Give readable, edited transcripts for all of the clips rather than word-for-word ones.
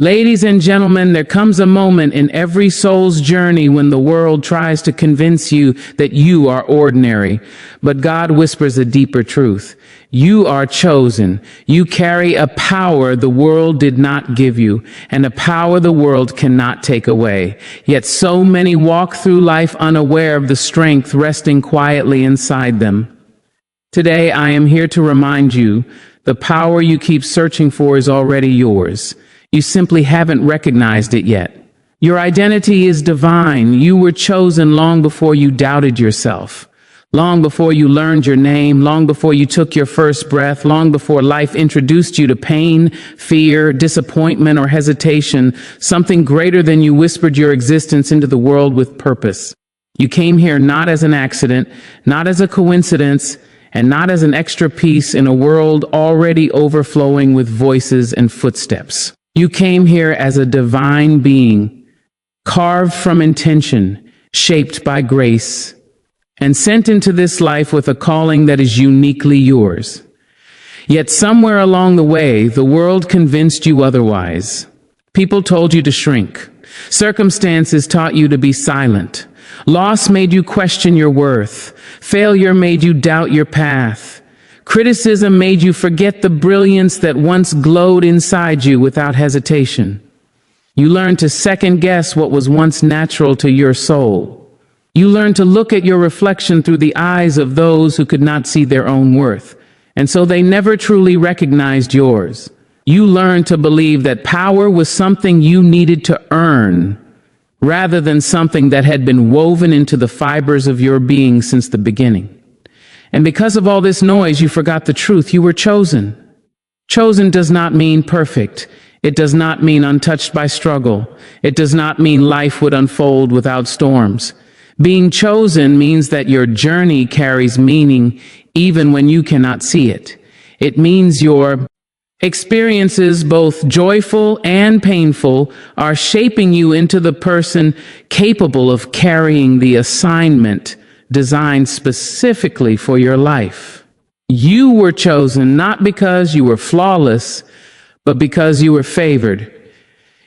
Ladies and gentlemen, there comes a moment in every soul's journey when the world tries to convince you that you are ordinary. But God whispers a deeper truth. You are chosen. You carry a power the world did not give you, and a power the world cannot take away. Yet so many walk through life unaware of the strength resting quietly inside them. Today, I am here to remind you, the power you keep searching for is already yours. You simply haven't recognized it yet. Your identity is divine. You were chosen long before you doubted yourself, long before you learned your name, long before you took your first breath, long before life introduced you to pain, fear, disappointment, or hesitation. Something greater than you whispered your existence into the world with purpose. You came here not as an accident, not as a coincidence, and not as an extra piece in a world already overflowing with voices and footsteps. You came here as a divine being, carved from intention, shaped by grace, and sent into this life with a calling that is uniquely yours. Yet somewhere along the way, the world convinced you otherwise. People told you to shrink. Circumstances taught you to be silent. Loss made you question your worth. Failure made you doubt your path. Criticism made you forget the brilliance that once glowed inside you without hesitation. You learned to second-guess what was once natural to your soul. You learned to look at your reflection through the eyes of those who could not see their own worth, and so they never truly recognized yours. You learned to believe that power was something you needed to earn, rather than something that had been woven into the fibers of your being since the beginning. And because of all this noise, you forgot the truth. You were chosen. Chosen does not mean perfect. It does not mean untouched by struggle. It does not mean life would unfold without storms. Being chosen means that your journey carries meaning even when you cannot see it. It means your experiences, both joyful and painful, are shaping you into the person capable of carrying the assignment designed specifically for your life. You were chosen not because you were flawless, but because you were favored.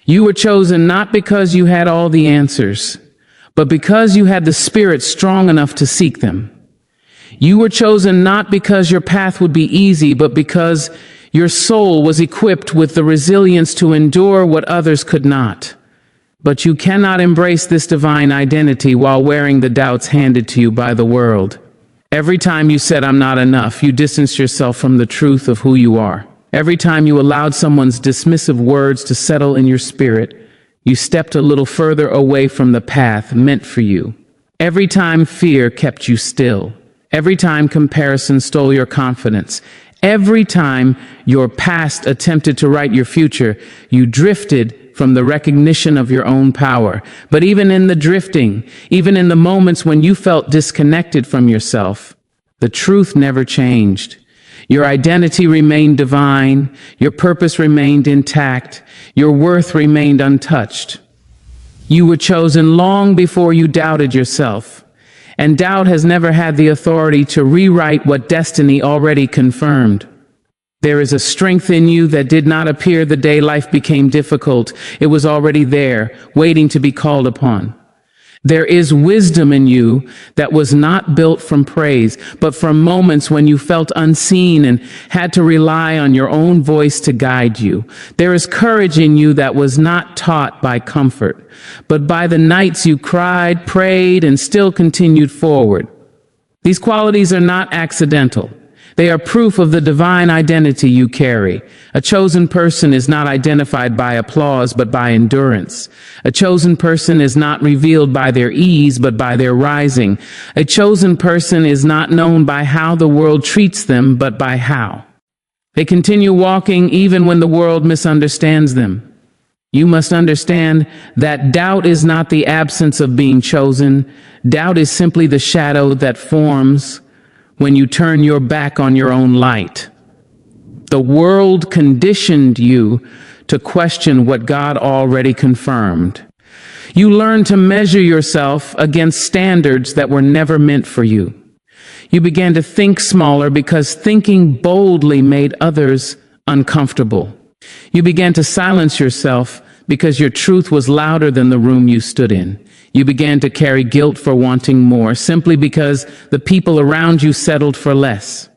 You were chosen not because you had all the answers, but because you had the spirit strong enough to seek them. You were chosen not because your path would be easy, but because your soul was equipped with the resilience to endure what others could not. But you cannot embrace this divine identity while wearing the doubts handed to you by the world. Every time you said, "I'm not enough," you distanced yourself from the truth of who you are. Every time you allowed someone's dismissive words to settle in your spirit, you stepped a little further away from the path meant for you. Every time fear kept you still. Every time comparison stole your confidence. Every time your past attempted to write your future, you drifted from the recognition of your own power. But even in the drifting, even in the moments when you felt disconnected from yourself, the truth never changed. Your identity remained divine, your purpose remained intact, your worth remained untouched. You were chosen long before you doubted yourself, and doubt has never had the authority to rewrite what destiny already confirmed. There is a strength in you that did not appear the day life became difficult. It was already there, waiting to be called upon. There is wisdom in you that was not built from praise, but from moments when you felt unseen and had to rely on your own voice to guide you. There is courage in you that was not taught by comfort, but by the nights you cried, prayed, and still continued forward. These qualities are not accidental. They are proof of the divine identity you carry. A chosen person is not identified by applause, but by endurance. A chosen person is not revealed by their ease, but by their rising. A chosen person is not known by how the world treats them, but by how they continue walking even when the world misunderstands them. You must understand that doubt is not the absence of being chosen. Doubt is simply the shadow that forms when you turn your back on your own light. The world conditioned you to question what God already confirmed. You learned to measure yourself against standards that were never meant for you. You began to think smaller because thinking boldly made others uncomfortable. You began to silence yourself because your truth was louder than the room you stood in. You began to carry guilt for wanting more, simply because the people around you settled for less.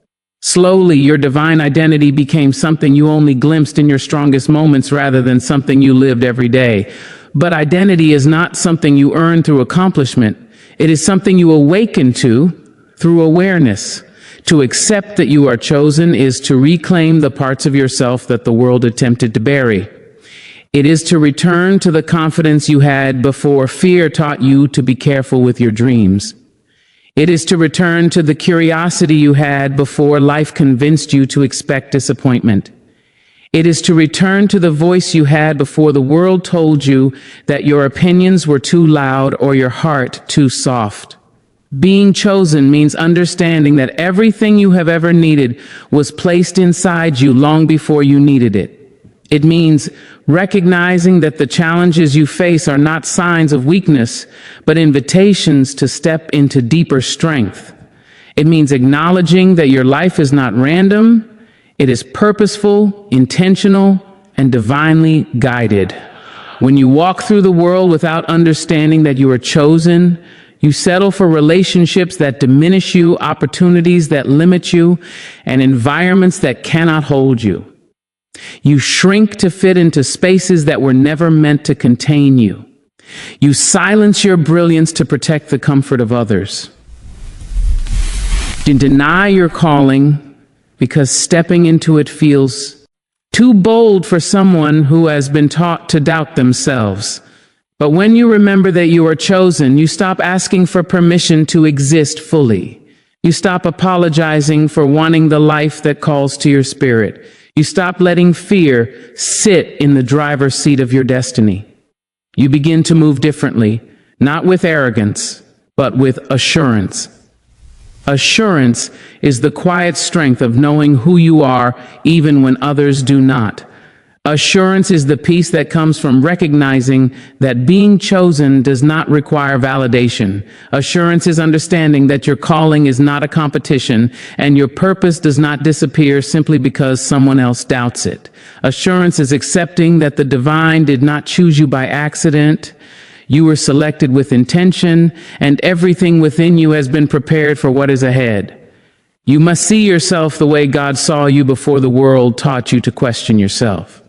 Slowly, your divine identity became something you only glimpsed in your strongest moments rather than something you lived every day. But identity is not something you earn through accomplishment. It is something you awaken to through awareness. To accept that you are chosen is to reclaim the parts of yourself that the world attempted to bury. It is to return to the confidence you had before fear taught you to be careful with your dreams. It is to return to the curiosity you had before life convinced you to expect disappointment. It is to return to the voice you had before the world told you that your opinions were too loud or your heart too soft. Being chosen means understanding that everything you have ever needed was placed inside you long before you needed it. It means recognizing that the challenges you face are not signs of weakness, but invitations to step into deeper strength. It means acknowledging that your life is not random, it is purposeful, intentional, and divinely guided. When you walk through the world without understanding that you are chosen, you settle for relationships that diminish you, opportunities that limit you, and environments that cannot hold you. You shrink to fit into spaces that were never meant to contain you. You silence your brilliance to protect the comfort of others. You deny your calling because stepping into it feels too bold for someone who has been taught to doubt themselves. But when you remember that you are chosen, you stop asking for permission to exist fully. You stop apologizing for wanting the life that calls to your spirit. You stop letting fear sit in the driver's seat of your destiny. You begin to move differently, not with arrogance, but with assurance. Assurance is the quiet strength of knowing who you are even when others do not. Assurance is the peace that comes from recognizing that being chosen does not require validation. Assurance is understanding that your calling is not a competition and your purpose does not disappear simply because someone else doubts it. Assurance is accepting that the divine did not choose you by accident. You were selected with intention, and everything within you has been prepared for what is ahead. You must see yourself the way God saw you before the world taught you to question yourself.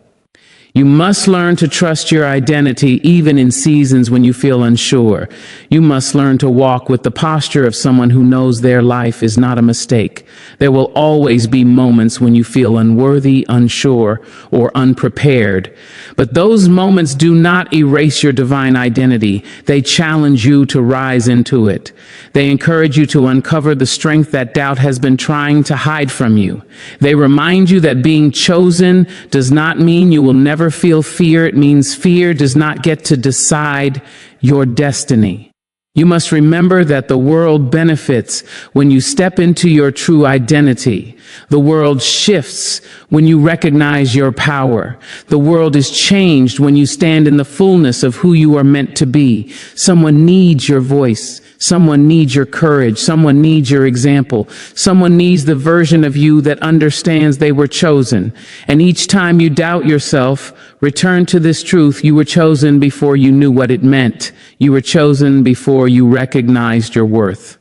You must learn to trust your identity even in seasons when you feel unsure. You must learn to walk with the posture of someone who knows their life is not a mistake. There will always be moments when you feel unworthy, unsure, or unprepared. But those moments do not erase your divine identity. They challenge you to rise into it. They encourage you to uncover the strength that doubt has been trying to hide from you. They remind you that being chosen does not mean you will never feel fear. It means fear does not get to decide your destiny. You must remember that the world benefits when you step into your true identity. The world shifts when you recognize your power. The world is changed when you stand in the fullness of who you are meant to be. Someone needs your voice. Someone needs your courage. Someone needs your example. Someone needs the version of you that understands they were chosen. And each time you doubt yourself, return to this truth. You were chosen before you knew what it meant. You were chosen before you recognized your worth.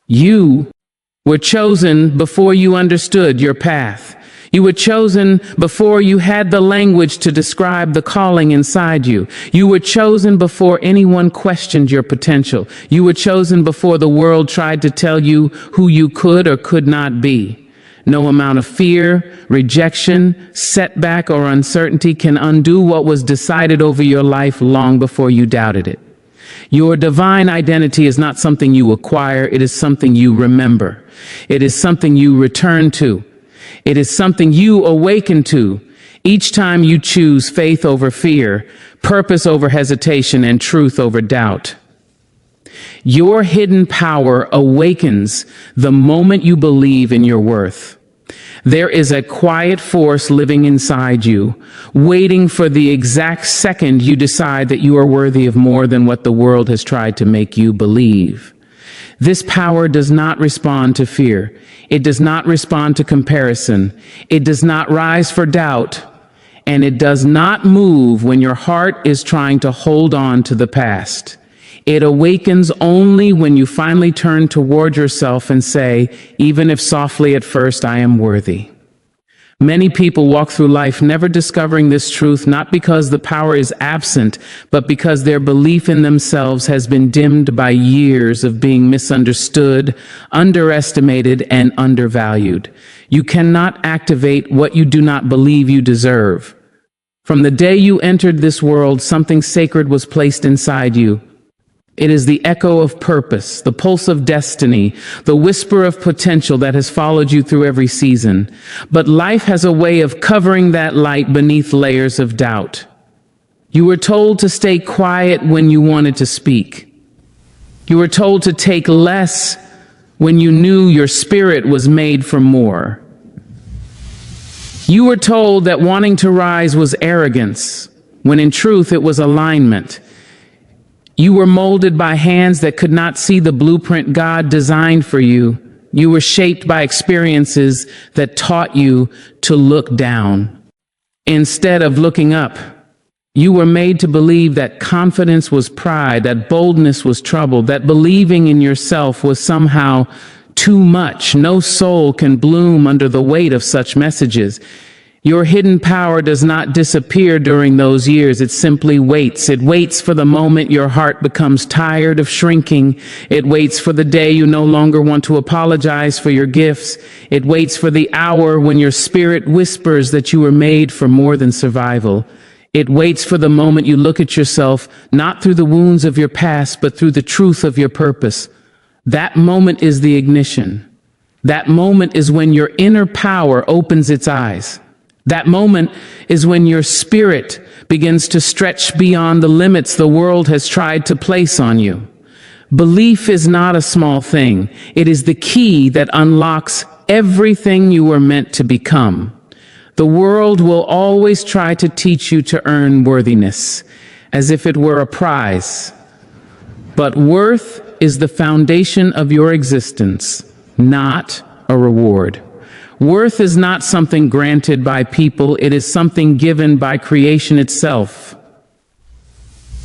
You were chosen before you understood your path. You were chosen before you had the language to describe the calling inside you. You were chosen before anyone questioned your potential. You were chosen before the world tried to tell you who you could or could not be. No amount of fear, rejection, setback, or uncertainty can undo what was decided over your life long before you doubted it. Your divine identity is not something you acquire, it is something you remember. It is something you return to. It is something you awaken to each time you choose faith over fear, purpose over hesitation, and truth over doubt. Your hidden power awakens the moment you believe in your worth. There is a quiet force living inside you, waiting for the exact second you decide that you are worthy of more than what the world has tried to make you believe. This power does not respond to fear. It does not respond to comparison. It does not rise for doubt. and it does not move when your heart is trying to hold on to the past. It awakens only when you finally turn toward yourself and say, even if softly at first, I am worthy. Many people walk through life never discovering this truth, not because the power is absent, but because their belief in themselves has been dimmed by years of being misunderstood, underestimated, and undervalued. You cannot activate what you do not believe you deserve. From the day you entered this world, something sacred was placed inside you. It is the echo of purpose, the pulse of destiny, the whisper of potential that has followed you through every season. But life has a way of covering that light beneath layers of doubt. You were told to stay quiet when you wanted to speak. You were told to take less when you knew your spirit was made for more. You were told that wanting to rise was arrogance, when in truth it was alignment. You were molded by hands that could not see the blueprint God designed for you. You were shaped by experiences that taught you to look down instead of looking up. You were made to believe that confidence was pride, that boldness was trouble, that believing in yourself was somehow too much. No soul can bloom under the weight of such messages. Your hidden power does not disappear during those years. It simply waits. It waits for the moment your heart becomes tired of shrinking. It waits for the day you no longer want to apologize for your gifts. It waits for the hour when your spirit whispers that you were made for more than survival. It waits for the moment you look at yourself, not through the wounds of your past, but through the truth of your purpose. That moment is the ignition. That moment is when your inner power opens its eyes. That moment is when your spirit begins to stretch beyond the limits the world has tried to place on you. Belief is not a small thing. It is the key that unlocks everything you were meant to become. The world will always try to teach you to earn worthiness, as if it were a prize. But worth is the foundation of your existence, not a reward. Worth is not something granted by people, it is something given by creation itself.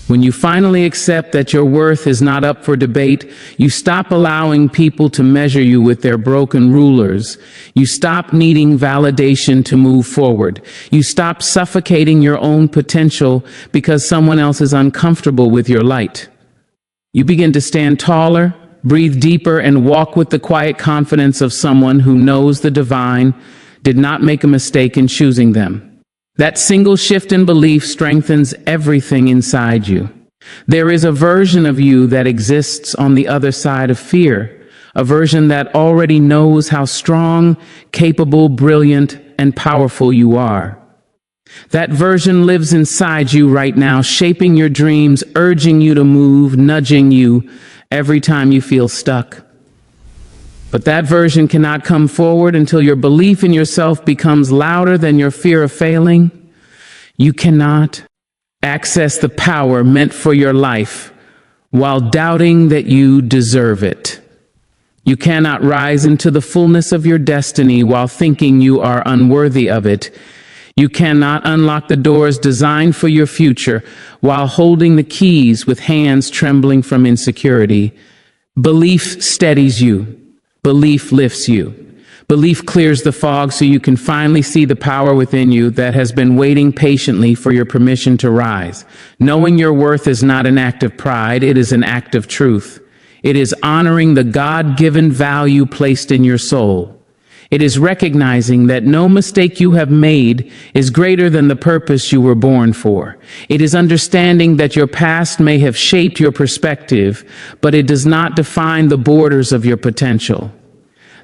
When you finally accept that your worth is not up for debate, you stop allowing people to measure you with their broken rulers. You stop needing validation to move forward. You stop suffocating your own potential because someone else is uncomfortable with your light. You begin to stand taller, breathe deeper, and walk with the quiet confidence of someone who knows the divine did not make a mistake in choosing them. That single shift in belief strengthens everything inside you. There is a version of you that exists on the other side of fear, a version that already knows how strong, capable, brilliant, and powerful you are. That version lives inside you right now, shaping your dreams, urging you to move, nudging you every time you feel stuck. But that version cannot come forward until your belief in yourself becomes louder than your fear of failing. You cannot access the power meant for your life while doubting that you deserve it. You cannot rise into the fullness of your destiny while thinking you are unworthy of it. You cannot unlock the doors designed for your future while holding the keys with hands trembling from insecurity. Belief steadies you. Belief lifts you. Belief clears the fog so you can finally see the power within you that has been waiting patiently for your permission to rise. Knowing your worth is not an act of pride, it is an act of truth. It is honoring the God-given value placed in your soul. It is recognizing that no mistake you have made is greater than the purpose you were born for. It is understanding that your past may have shaped your perspective, but it does not define the borders of your potential.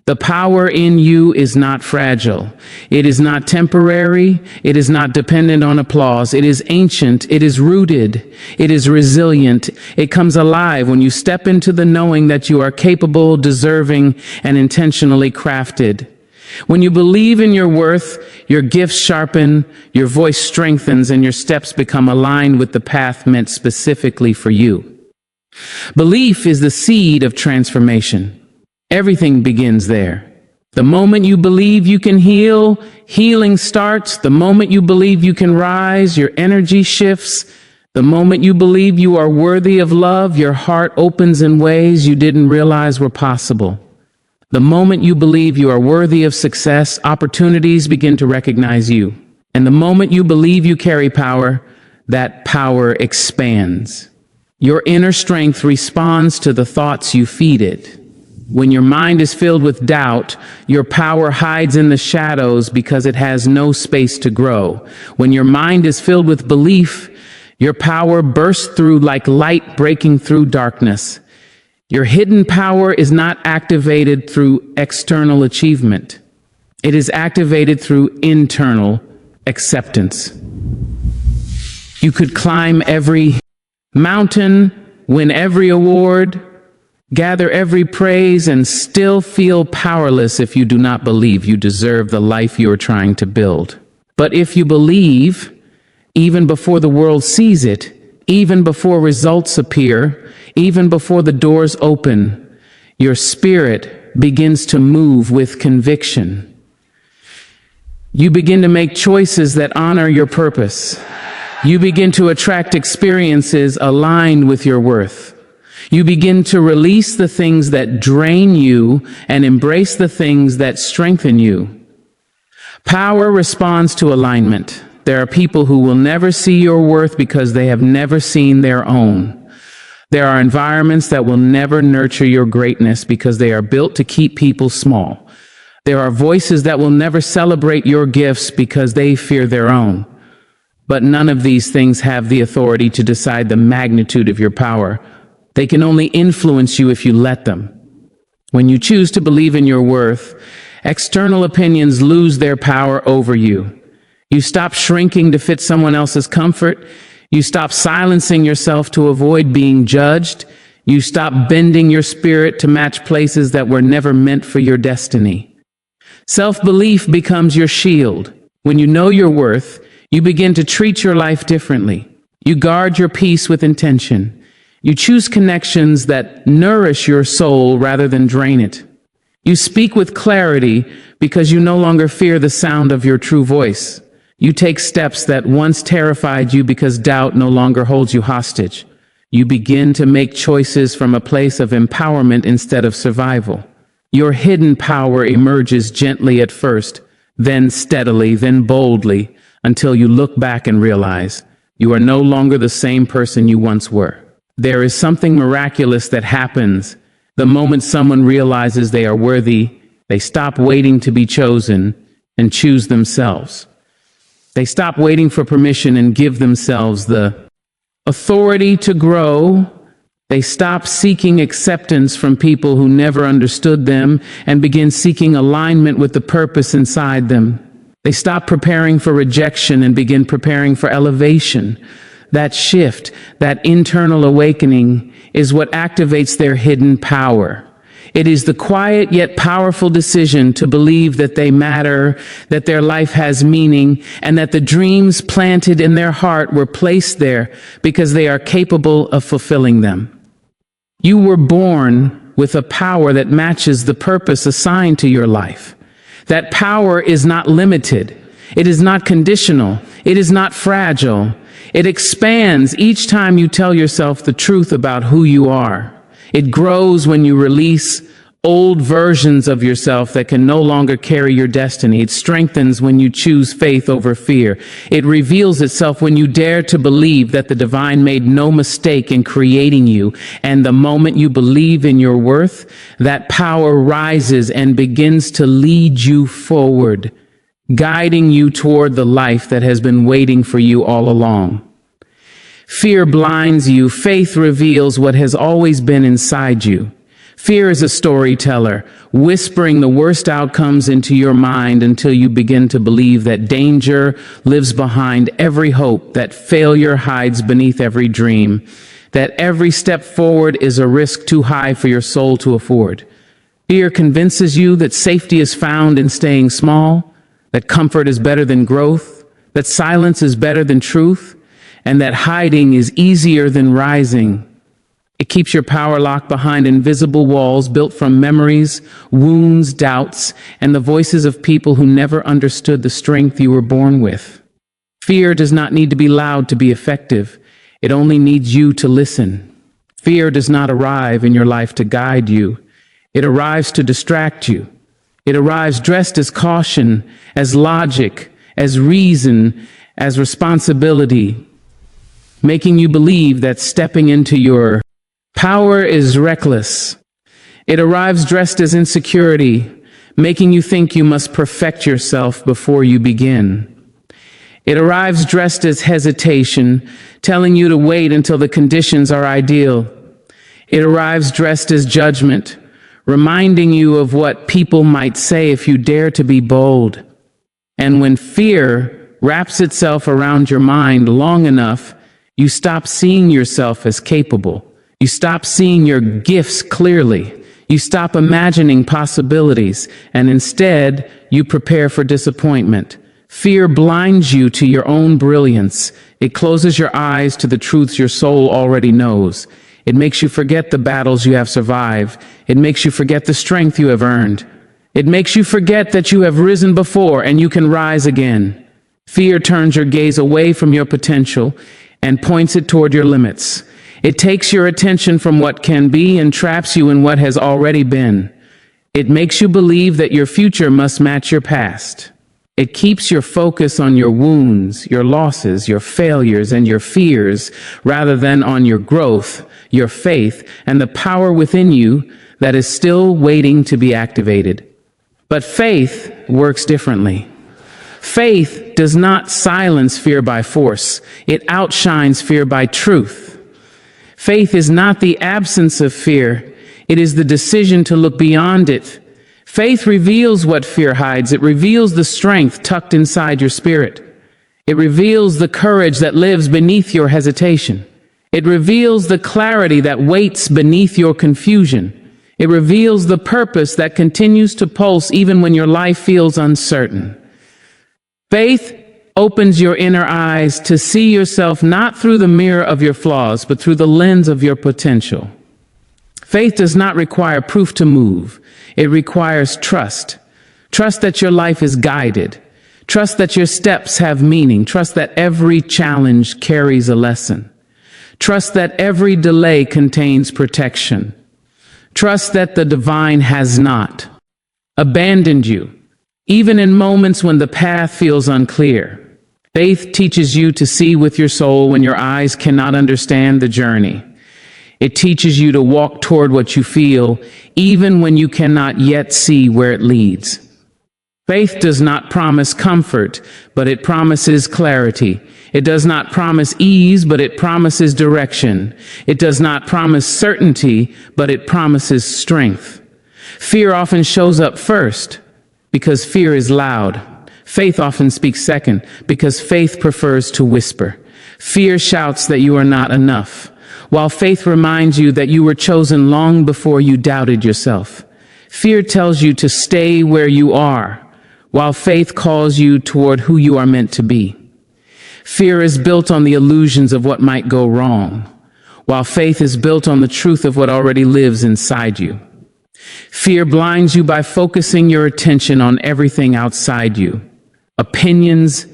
The power in you is not fragile. It is not temporary. It is not dependent on applause. It is ancient. It is rooted. It is resilient. It comes alive when you step into the knowing that you are capable, deserving, and intentionally crafted. When you believe in your worth, your gifts sharpen, your voice strengthens, and your steps become aligned with the path meant specifically for you. Belief is the seed of transformation. Everything begins there. The moment you believe you can heal, healing starts. The moment you believe you can rise, your energy shifts. The moment you believe you are worthy of love, your heart opens in ways you didn't realize were possible. The moment you believe you are worthy of success, opportunities begin to recognize you. And the moment you believe you carry power, that power expands. Your inner strength responds to the thoughts you feed it. When your mind is filled with doubt, your power hides in the shadows because it has no space to grow. When your mind is filled with belief, your power bursts through like light breaking through darkness. Your hidden power is not activated through external achievement. It is activated through internal acceptance. You could climb every mountain, win every award, gather every praise, and still feel powerless if you do not believe you deserve the life you are trying to build. But if you believe, even before the world sees it, even before results appear, even before the doors open, your spirit begins to move with conviction. You begin to make choices that honor your purpose. You begin to attract experiences aligned with your worth. You begin to release the things that drain you and embrace the things that strengthen you. Power responds to alignment. There are people who will never see your worth because they have never seen their own. There are environments that will never nurture your greatness because they are built to keep people small. There are voices that will never celebrate your gifts because they fear their own. But none of these things have the authority to decide the magnitude of your power. They can only influence you if you let them. When you choose to believe in your worth, external opinions lose their power over you. You stop shrinking to fit someone else's comfort. You stop silencing yourself to avoid being judged. You stop bending your spirit to match places that were never meant for your destiny. Self-belief becomes your shield. When you know your worth, you begin to treat your life differently. You guard your peace with intention. You choose connections that nourish your soul rather than drain it. You speak with clarity because you no longer fear the sound of your true voice. You take steps that once terrified you because doubt no longer holds you hostage. You begin to make choices from a place of empowerment instead of survival. Your hidden power emerges gently at first, then steadily, then boldly, until you look back and realize you are no longer the same person you once were. There is something miraculous that happens the moment someone realizes they are worthy. They stop waiting to be chosen and choose themselves. They stop waiting for permission and give themselves the authority to grow. They stop seeking acceptance from people who never understood them and begin seeking alignment with the purpose inside them. They stop preparing for rejection and begin preparing for elevation. That shift, that internal awakening, is what activates their hidden power. It is the quiet yet powerful decision to believe that they matter, that their life has meaning, and that the dreams planted in their heart were placed there because they are capable of fulfilling them. You were born with a power that matches the purpose assigned to your life. That power is not limited. It is not conditional. It is not fragile. It expands each time you tell yourself the truth about who you are. It grows when you release old versions of yourself that can no longer carry your destiny. It strengthens when you choose faith over fear. It reveals itself when you dare to believe that the divine made no mistake in creating you. And the moment you believe in your worth, that power rises and begins to lead you forward, guiding you toward the life that has been waiting for you all along. Fear blinds you. Faith reveals what has always been inside you. Fear is a storyteller, whispering the worst outcomes into your mind until you begin to believe that danger lives behind every hope, that failure hides beneath every dream, that every step forward is a risk too high for your soul to afford. Fear convinces you that safety is found in staying small, that comfort is better than growth, that silence is better than truth, and that hiding is easier than rising. It keeps your power locked behind invisible walls built from memories, wounds, doubts, and the voices of people who never understood the strength you were born with. Fear does not need to be loud to be effective. It only needs you to listen. Fear does not arrive in your life to guide you. It arrives to distract you. It arrives dressed as caution, as logic, as reason, as responsibility, making you believe that stepping into your power is reckless. It arrives dressed as insecurity, making you think you must perfect yourself before you begin. It arrives dressed as hesitation, telling you to wait until the conditions are ideal. It arrives dressed as judgment, reminding you of what people might say if you dare to be bold. And when fear wraps itself around your mind long enough, you stop seeing yourself as capable. You stop seeing your gifts clearly. You stop imagining possibilities, and instead, you prepare for disappointment. Fear blinds you to your own brilliance. It closes your eyes to the truths your soul already knows. It makes you forget the battles you have survived. It makes you forget the strength you have earned. It makes you forget that you have risen before and you can rise again. Fear turns your gaze away from your potential and points it toward your limits. It takes your attention from what can be and traps you in what has already been. It makes you believe that your future must match your past. It keeps your focus on your wounds, your losses, your failures, and your fears, rather than on your growth, your faith, and the power within you that is still waiting to be activated. But faith works differently. Faith does not silence fear by force. It outshines fear by truth. Faith is not the absence of fear. It is the decision to look beyond it. Faith reveals what fear hides. It reveals the strength tucked inside your spirit. It reveals the courage that lives beneath your hesitation. It reveals the clarity that waits beneath your confusion. It reveals the purpose that continues to pulse even when your life feels uncertain. Faith opens your inner eyes to see yourself not through the mirror of your flaws, but through the lens of your potential. Faith does not require proof to move. It requires trust. Trust that your life is guided. Trust that your steps have meaning. Trust that every challenge carries a lesson. Trust that every delay contains protection. Trust that the divine has not abandoned you, even in moments when the path feels unclear. Faith teaches you to see with your soul when your eyes cannot understand the journey. It teaches you to walk toward what you feel, even when you cannot yet see where it leads. Faith does not promise comfort, but it promises clarity. It does not promise ease, but it promises direction. It does not promise certainty, but it promises strength. Fear often shows up first because fear is loud. Faith often speaks second because faith prefers to whisper. Fear shouts that you are not enough, while faith reminds you that you were chosen long before you doubted yourself. Fear tells you to stay where you are, while faith calls you toward who you are meant to be. Fear is built on the illusions of what might go wrong, while faith is built on the truth of what already lives inside you. Fear blinds you by focusing your attention on everything outside you, opinions,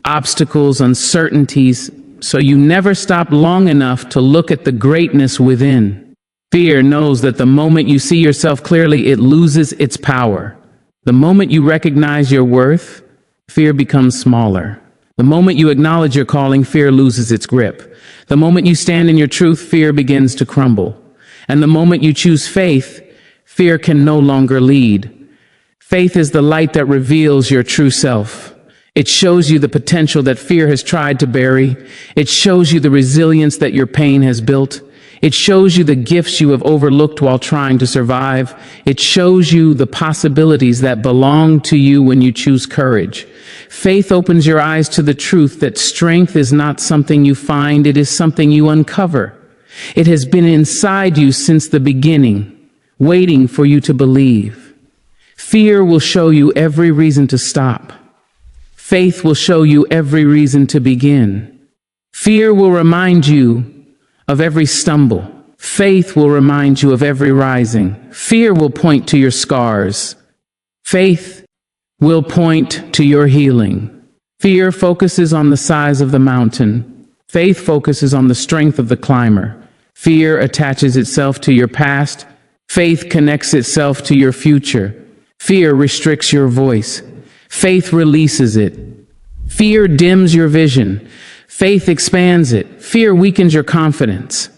obstacles, uncertainties, so you never stop long enough to look at the greatness within. Fear knows that the moment you see yourself clearly, it loses its power. The moment you recognize your worth, fear becomes smaller. The moment you acknowledge your calling, fear loses its grip. The moment you stand in your truth, fear begins to crumble. And the moment you choose faith, fear can no longer lead. Faith is the light that reveals your true self. It shows you the potential that fear has tried to bury. It shows you the resilience that your pain has built. It shows you the gifts you have overlooked while trying to survive. It shows you the possibilities that belong to you when you choose courage. Faith opens your eyes to the truth that strength is not something you find, it is something you uncover. It has been inside you since the beginning, waiting for you to believe. Fear will show you every reason to stop. Faith will show you every reason to begin. Fear will remind you of every stumble. Faith will remind you of every rising. Fear will point to your scars. Faith will point to your healing. Fear focuses on the size of the mountain. Faith focuses on the strength of the climber. Fear attaches itself to your past. Faith connects itself to your future. Fear restricts your voice. Faith releases it. Fear dims your vision. Faith expands it. Fear weakens your confidence.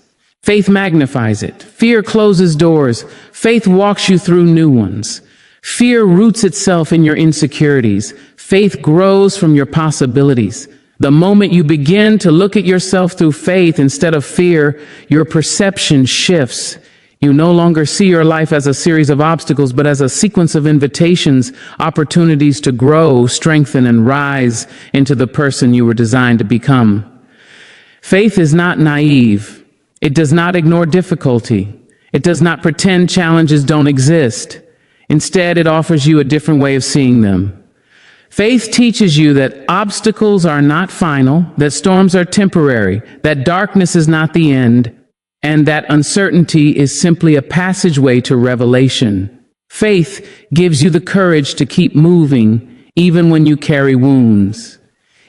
Faith magnifies it. Fear closes doors. Faith walks you through new ones. Fear roots itself in your insecurities. Faith grows from your possibilities. The moment you begin to look at yourself through faith instead of fear, your perception shifts. You no longer see your life as a series of obstacles, but as a sequence of invitations, opportunities to grow, strengthen, and rise into the person you were designed to become. Faith is not naive. It does not ignore difficulty. It does not pretend challenges don't exist. Instead, it offers you a different way of seeing them. Faith teaches you that obstacles are not final, that storms are temporary, that darkness is not the end, and that uncertainty is simply a passageway to revelation. Faith gives you the courage to keep moving, even when you carry wounds.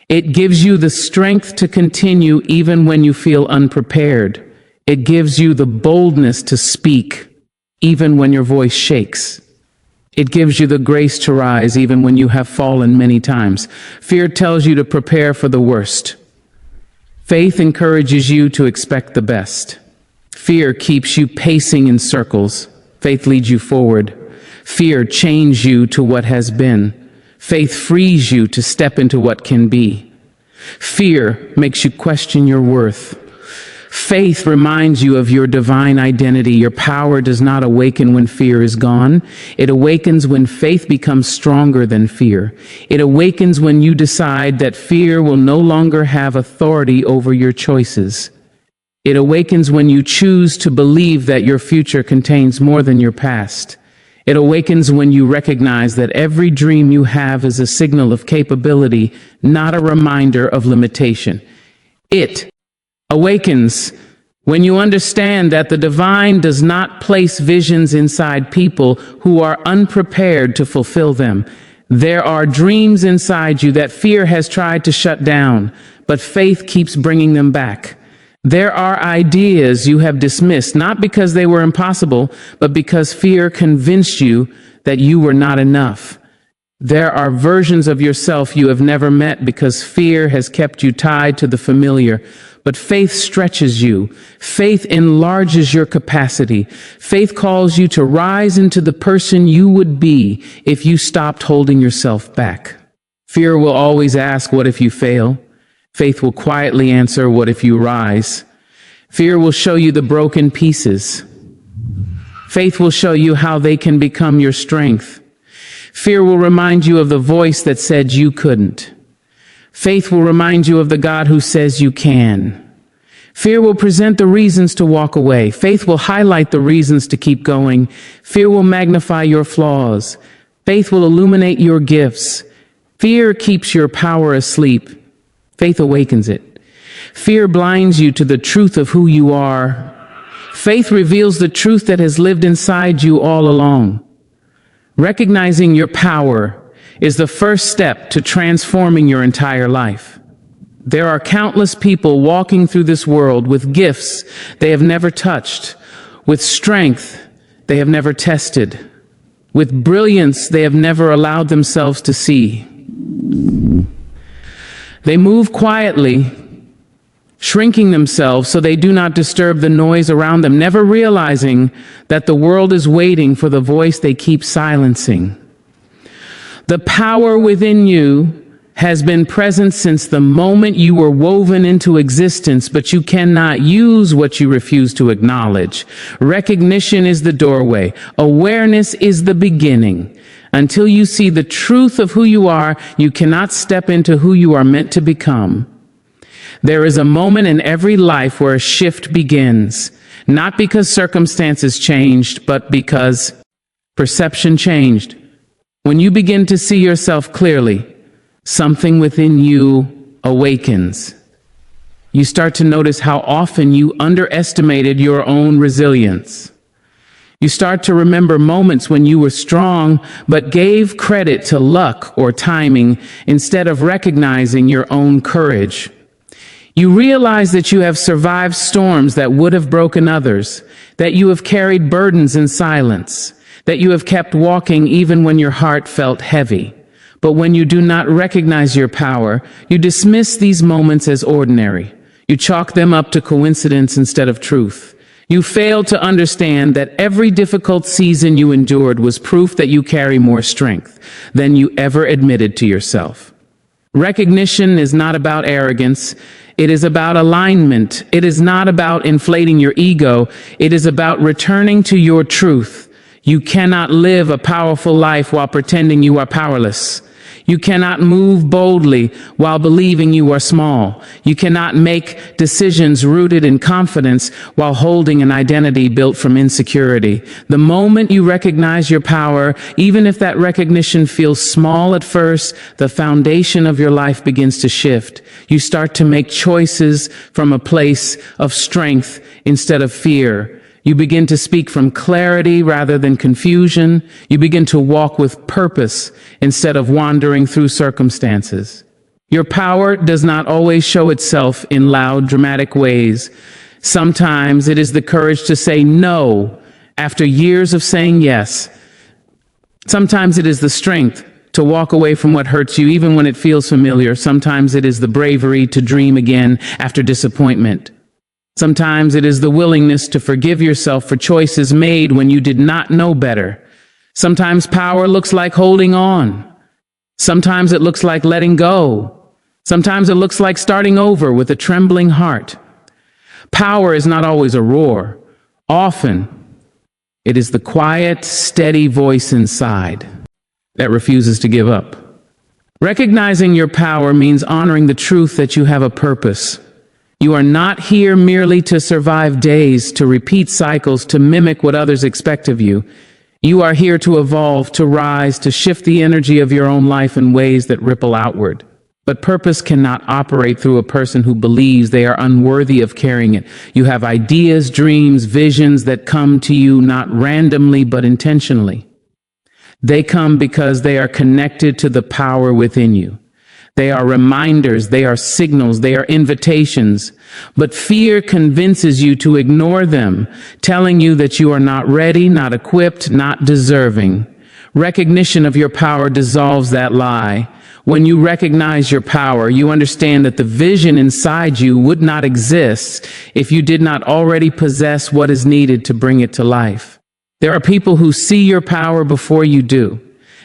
It gives you the strength to continue even when you feel unprepared. It gives you the boldness to speak, even when your voice shakes. It gives you the grace to rise even when you have fallen many times. Fear tells you to prepare for the worst. Faith encourages you to expect the best. Fear keeps you pacing in circles. Faith leads you forward. Fear chains you to what has been. Faith frees you to step into what can be. Fear makes you question your worth. Faith reminds you of your divine identity. Your power does not awaken when fear is gone. It awakens when faith becomes stronger than fear. It awakens when you decide that fear will no longer have authority over your choices. It awakens when you choose to believe that your future contains more than your past. It awakens when you recognize that every dream you have is a signal of capability, not a reminder of limitation. It awakens when you understand that the divine does not place visions inside people who are unprepared to fulfill them. There are dreams inside you that fear has tried to shut down, but faith keeps bringing them back. There are ideas you have dismissed, not because they were impossible, but because fear convinced you that you were not enough. There are versions of yourself you have never met because fear has kept you tied to the familiar. But faith stretches you. Faith enlarges your capacity. Faith calls you to rise into the person you would be if you stopped holding yourself back. Fear will always ask, "What if you fail?" Faith will quietly answer, "What if you rise?" Fear will show you the broken pieces. Faith will show you how they can become your strength. Fear will remind you of the voice that said you couldn't. Faith will remind you of the God who says you can. Fear will present the reasons to walk away. Faith will highlight the reasons to keep going. Fear will magnify your flaws. Faith will illuminate your gifts. Fear keeps your power asleep. Faith awakens it. Fear blinds you to the truth of who you are. Faith reveals the truth that has lived inside you all along. Recognizing your power is the first step to transforming your entire life. There are countless people walking through this world with gifts they have never touched, with strength they have never tested, with brilliance they have never allowed themselves to see. They move quietly, shrinking themselves so they do not disturb the noise around them, never realizing that the world is waiting for the voice they keep silencing. The power within you has been present since the moment you were woven into existence, but you cannot use what you refuse to acknowledge. Recognition is the doorway. Awareness is the beginning. Until you see the truth of who you are, you cannot step into who you are meant to become. There is a moment in every life where a shift begins, not because circumstances changed, but because perception changed. When you begin to see yourself clearly, something within you awakens. You start to notice how often you underestimated your own resilience. You start to remember moments when you were strong, but gave credit to luck or timing instead of recognizing your own courage. You realize that you have survived storms that would have broken others, that you have carried burdens in silence, that you have kept walking even when your heart felt heavy. But when you do not recognize your power, you dismiss these moments as ordinary. You chalk them up to coincidence instead of truth. You fail to understand that every difficult season you endured was proof that you carry more strength than you ever admitted to yourself. Recognition is not about arrogance. It is about alignment. It is not about inflating your ego. It is about returning to your truth. You cannot live a powerful life while pretending you are powerless. You cannot move boldly while believing you are small. You cannot make decisions rooted in confidence while holding an identity built from insecurity. The moment you recognize your power, even if that recognition feels small at first, the foundation of your life begins to shift. You start to make choices from a place of strength instead of fear. You begin to speak from clarity rather than confusion. You begin to walk with purpose instead of wandering through circumstances. Your power does not always show itself in loud, dramatic ways. Sometimes it is the courage to say no after years of saying yes. Sometimes it is the strength to walk away from what hurts you even when it feels familiar. Sometimes it is the bravery to dream again after disappointment. Sometimes it is the willingness to forgive yourself for choices made when you did not know better. Sometimes power looks like holding on. Sometimes it looks like letting go. Sometimes it looks like starting over with a trembling heart. Power is not always a roar. Often, it is the quiet, steady voice inside that refuses to give up. Recognizing your power means honoring the truth that you have a purpose. You are not here merely to survive days, to repeat cycles, to mimic what others expect of you. You are here to evolve, to rise, to shift the energy of your own life in ways that ripple outward. But purpose cannot operate through a person who believes they are unworthy of carrying it. You have ideas, dreams, visions that come to you not randomly but intentionally. They come because they are connected to the power within you. They are reminders, they are signals, they are invitations. But fear convinces you to ignore them, telling you that you are not ready, not equipped, not deserving. Recognition of your power dissolves that lie. When you recognize your power, you understand that the vision inside you would not exist if you did not already possess what is needed to bring it to life. There are people who see your power before you do.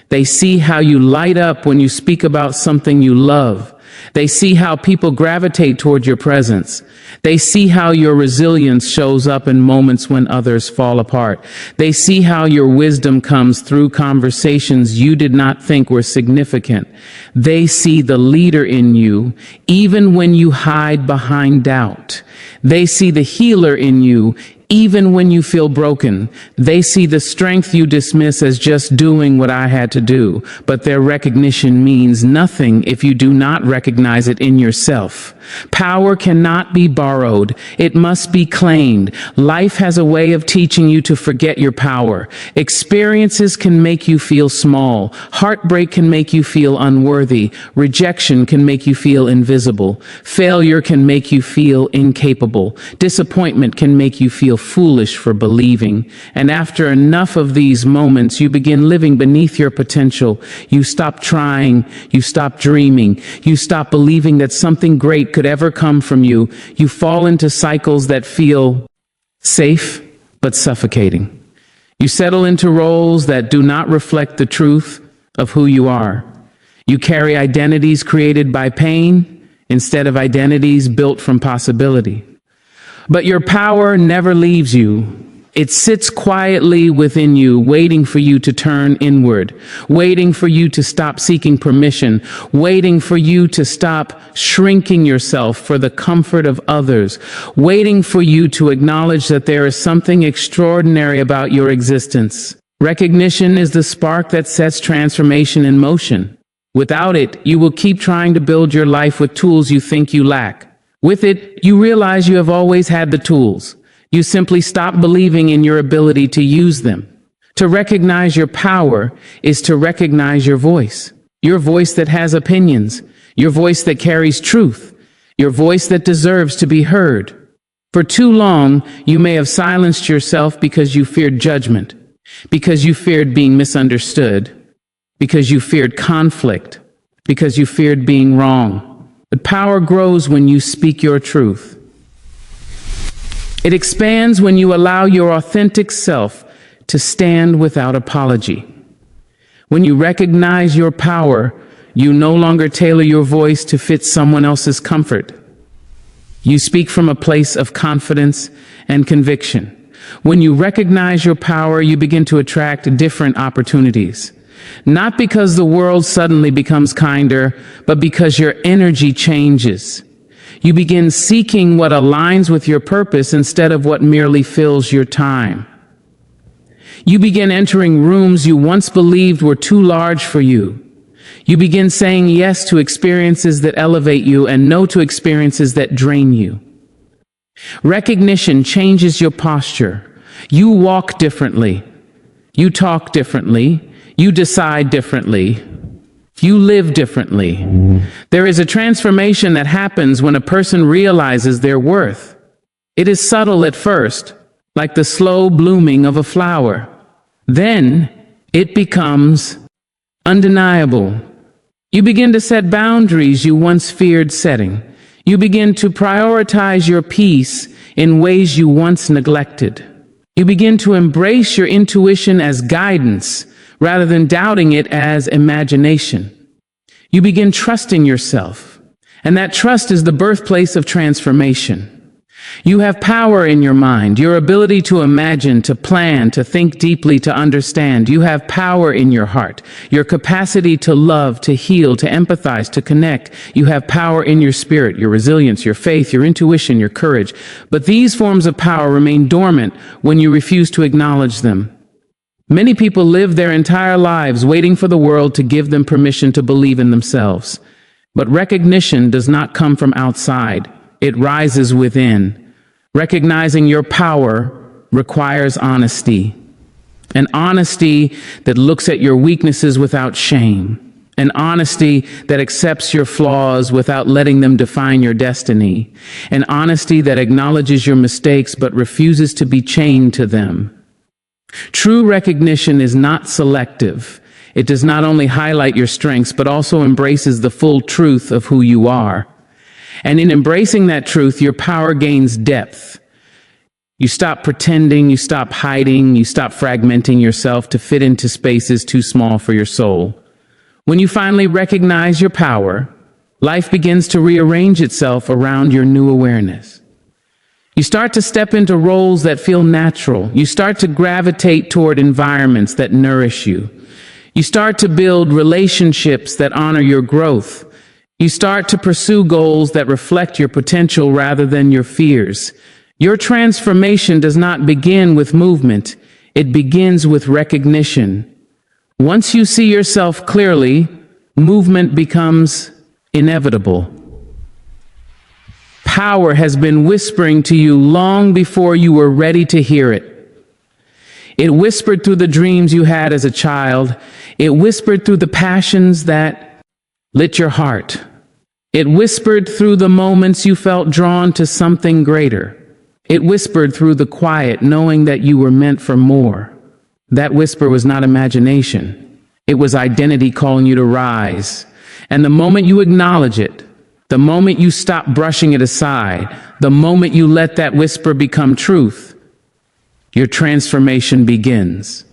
They see how you light up when you speak about something you love. They see how people gravitate toward your presence. They see how your resilience shows up in moments when others fall apart. They see how your wisdom comes through conversations you did not think were significant. They see the leader in you, even when you hide behind doubt. They see the healer in you, even when you feel broken. They see the strength you dismiss as just doing what I had to do, but their recognition means nothing if you do not recognize it in yourself. Power cannot be borrowed. It must be claimed. Life has a way of teaching you to forget your power. Experiences can make you feel small. Heartbreak can make you feel unworthy. Rejection can make you feel invisible. Failure can make you feel incapable. Disappointment can make you feel foolish for believing. And after enough of these moments, you begin living beneath your potential. You stop trying. You stop dreaming. You stop believing that something great could ever come from you. You fall into cycles that feel safe but suffocating. You settle into roles that do not reflect the truth of who you are. You carry identities created by pain instead of identities built from possibility. But your power never leaves you. It sits quietly within you, waiting for you to turn inward, waiting for you to stop seeking permission, waiting for you to stop shrinking yourself for the comfort of others, waiting for you to acknowledge that there is something extraordinary about your existence. Recognition is the spark that sets transformation in motion. Without it, you will keep trying to build your life with tools you think you lack. With it, you realize you have always had the tools. You simply stop believing in your ability to use them. To recognize your power is to recognize your voice that has opinions, your voice that carries truth, your voice that deserves to be heard. For too long, you may have silenced yourself because you feared judgment, because you feared being misunderstood, because you feared conflict, because you feared being wrong. But power grows when you speak your truth. It expands when you allow your authentic self to stand without apology. When you recognize your power, you no longer tailor your voice to fit someone else's comfort. You speak from a place of confidence and conviction. When you recognize your power, you begin to attract different opportunities. Not because the world suddenly becomes kinder, but because your energy changes. You begin seeking what aligns with your purpose instead of what merely fills your time. You begin entering rooms you once believed were too large for you. You begin saying yes to experiences that elevate you and no to experiences that drain you. Recognition changes your posture. You walk differently. You talk differently. You decide differently. You live differently. There is a transformation that happens when a person realizes their worth. It is subtle at first, like the slow blooming of a flower. Then it becomes undeniable. You begin to set boundaries you once feared setting. You begin to prioritize your peace in ways you once neglected. You begin to embrace your intuition as guidance rather than doubting it as imagination. You begin trusting yourself, and that trust is the birthplace of transformation. You have power in your mind, your ability to imagine, to plan, to think deeply, to understand. You have power in your heart, your capacity to love, to heal, to empathize, to connect. You have power in your spirit, your resilience, your faith, your intuition, your courage. But these forms of power remain dormant when you refuse to acknowledge them. Many people live their entire lives waiting for the world to give them permission to believe in themselves. But recognition does not come from outside. It rises within. Recognizing your power requires honesty. An honesty that looks at your weaknesses without shame. An honesty that accepts your flaws without letting them define your destiny. An honesty that acknowledges your mistakes but refuses to be chained to them. True recognition is not selective. It does not only highlight your strengths, but also embraces the full truth of who you are. And in embracing that truth, your power gains depth. You stop pretending, you stop hiding, you stop fragmenting yourself to fit into spaces too small for your soul. When you finally recognize your power, life begins to rearrange itself around your new awareness. You start to step into roles that feel natural. You start to gravitate toward environments that nourish you. You start to build relationships that honor your growth. You start to pursue goals that reflect your potential rather than your fears. Your transformation does not begin with movement. It begins with recognition. Once you see yourself clearly, movement becomes inevitable. Power has been whispering to you long before you were ready to hear it. It whispered through the dreams you had as a child. It whispered through the passions that lit your heart. It whispered through the moments you felt drawn to something greater. It whispered through the quiet, knowing that you were meant for more. That whisper was not imagination. It was identity calling you to rise. And the moment you acknowledge it, the moment you stop brushing it aside, the moment you let that whisper become truth, your transformation begins.